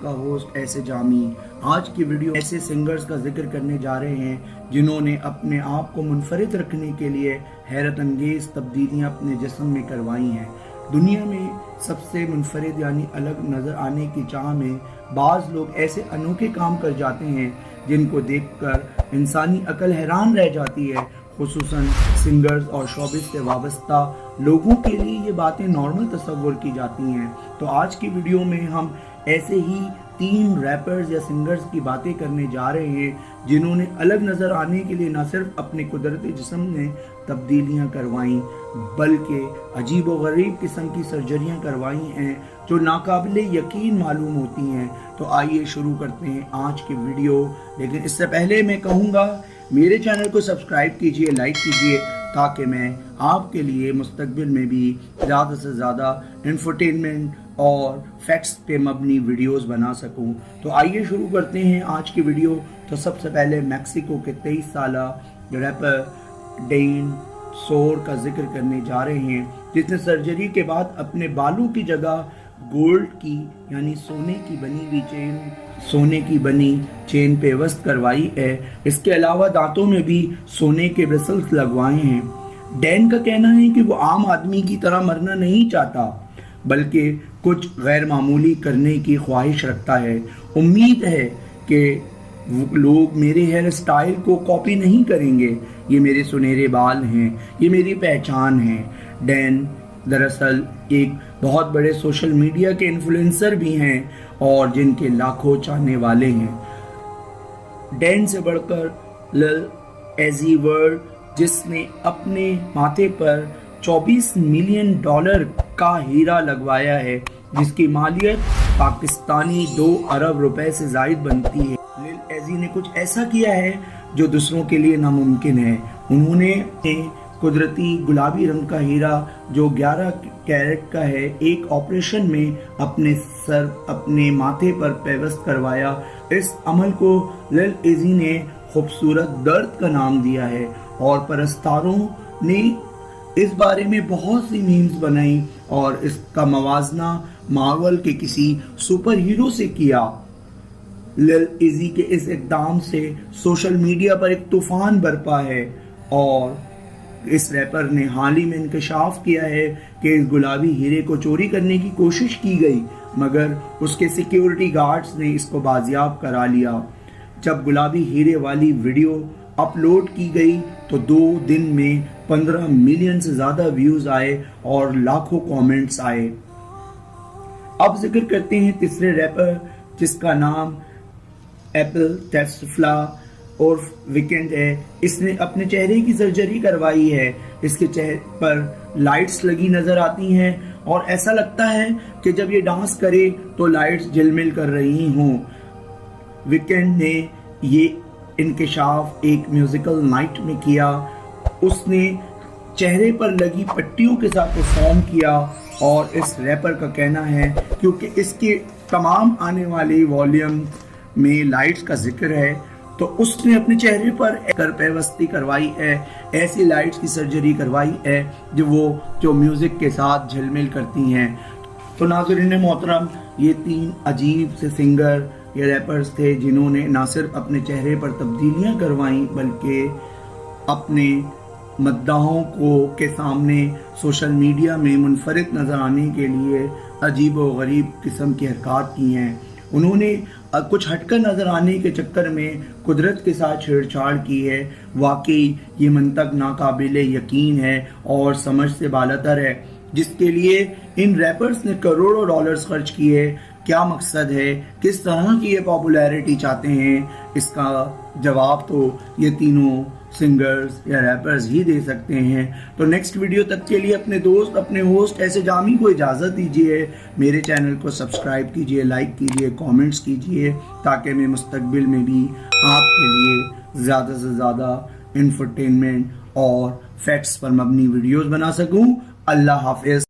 का होस्ट ऐसे जामी। आज की वीडियो ऐसे सिंगर्स का जिक्र करने जा रहे हैं जिन्होंने अपने आप को मुनफरिद रखने के लिए हैरत अंगेज तब्दीलियां अपने जिस्म में करवाई हैं। दुनिया में सबसे मुनफरिद यानी अलग नज़र आने की चाह में बाज़ लोग ऐसे अनोखे काम कर जाते हैं जिनको देखकर इंसानी अकल हैरान रह जाती है। खुसूसन सिंगर्स और शोबिस से वाबस्ता लोगों के लिए ये बातें नॉर्मल तस्वुर की जाती हैं। तो आज की वीडियो में हम ऐसे ही 3 रैपर्स या सिंगर्स की बातें करने जा रहे हैं जिन्होंने अलग नज़र आने के लिए न सिर्फ अपने कुदरती जिस्म में तब्दीलियां करवाईं बल्कि अजीब व गरीब किस्म की सर्जरियां करवाई हैं जो नाकाबिले यकीन मालूम होती हैं। तो आइए शुरू करते हैं आज की वीडियो। लेकिन इससे पहले मैं कहूँगा मेरे चैनल को सब्सक्राइब कीजिए, लाइक कीजिए ताकि मैं आपके लिए मुस्तकबिल में भी ज़्यादा से ज़्यादा इंफरटेनमेंट और फैक्ट्स पे मबनी वीडियोस बना सकूं। तो आइए शुरू करते हैं आज की वीडियो। तो सबसे पहले मैक्सिको के 23 साला रैपर डैन सोर का जिक्र करने जा रहे हैं जिसने सर्जरी के बाद अपने बालों की जगह गोल्ड की यानी सोने की बनी चेन पेवस्त करवाई है। इसके अलावा दांतों में भी सोने के ब्रिसल्स लगवाए हैं। डैन का कहना है कि वो आम आदमी की तरह मरना नहीं चाहता बल्कि कुछ गैर मामूली करने की ख्वाहिश रखता है। उम्मीद है कि लोग मेरे हेयर स्टाइल को कॉपी नहीं करेंगे। ये मेरे सुनहरे बाल हैं, ये मेरी पहचान है। डैन दरअसल एक बहुत बड़े सोशल मीडिया के इन्फ्लुएंसर भी हैं और जिनके लाखों चाहने वाले हैं। डैन से बढ़कर लिल एजी वर्ल्ड जिसने अपने माथे पर $24 मिलियन का हीरा लगवाया है जिसकी मालियत पाकिस्तानी 2 अरब रुपए से जायद बनती है। लिल एजी ने कुछ ऐसा किया है जो दूसरों के लिए नामुमकिन है। उन्होंने कुदरती गुलाबी रंग का हीरा जो 11 कैरेट का है एक ऑपरेशन में अपने माथे पर पेवस्त करवाया। इस अमल को लिल एजी ने खूबसूरत दर्द का नाम दिया है और परस्तारों ने इस बारे में बहुत सी मीम्स बनाई और इसका मवाजना मार्वल के किसी सुपर हीरो से किया। लिल एजी के इस इक़दाम से सोशल मीडिया पर एक तूफान बरपा है और इस रैपर ने हाल ही में इंकशाफ किया है कि इस गुलाबी हीरे को चोरी करने की कोशिश की गई मगर उसके सिक्योरिटी गार्ड्स ने इसको बाजियाब करा लिया। जब गुलाबी हीरे वाली वीडियो अपलोड की गई तो 2 दिन में 15 मिलियन से ज़्यादा व्यूज़ आए और लाखों कमेंट्स आए। अब जिक्र करते हैं तीसरे रैपर जिसका नाम एप्पल टेस्ला और वीकेंड है। इसने अपने चेहरे की सर्जरी करवाई है। इसके चेहरे पर लाइट्स लगी नजर आती हैं और ऐसा लगता है कि जब ये डांस करे तो लाइट्स झिलमिल कर रही हों। वीकेंड ने ये इंकशाफ एक म्यूजिकल नाइट में किया। उसने चेहरे पर लगी पट्टियों के साथ परफॉर्म किया और इस रैपर का कहना है क्योंकि इसके तमाम आने वाले वॉल्यूम में लाइट्स का जिक्र है तो उसने अपने चेहरे पर पेवस्ती करवाई है। ऐसी लाइट्स की सर्जरी करवाई है जो म्यूजिक के साथ झिलमिल करती हैं। तो नाज़रीन मोहतरम, ये 3 अजीब से सिंगर या रैपर्स थे जिन्होंने ना सिर्फ अपने चेहरे पर तब्दीलियां करवाई बल्कि अपने मद्दाहों के सामने सोशल मीडिया में मुनफरिद नजर आने के लिए अजीब व गरीब किस्म की हरकत की हैं। उन्होंने कुछ हटकर नजर आने के चक्कर में कुदरत के साथ छेड़छाड़ की है। वाकई ये मंतक नाकाबिले यकीन है और समझ से बालातर है जिसके लिए इन रैपर्स ने करोड़ों डॉलर्स खर्च किए। क्या मकसद है, किस तरह की ये पॉपुलैरिटी चाहते हैं, इसका जवाब तो ये तीनों सिंगर्स या रैपर्स ही दे सकते हैं। तो नेक्स्ट वीडियो तक के लिए अपने दोस्त अपने होस्ट ऐसे जामी को इजाज़त दीजिए। मेरे चैनल को सब्सक्राइब कीजिए, लाइक कीजिए, कमेंट्स कीजिए ताकि मैं मुस्तकबिल में भी आपके लिए ज़्यादा से ज़्यादा इंफरटेनमेंट और फैक्ट्स पर मबनी वीडियोस बना सकूं। अल्लाह हाफिज़।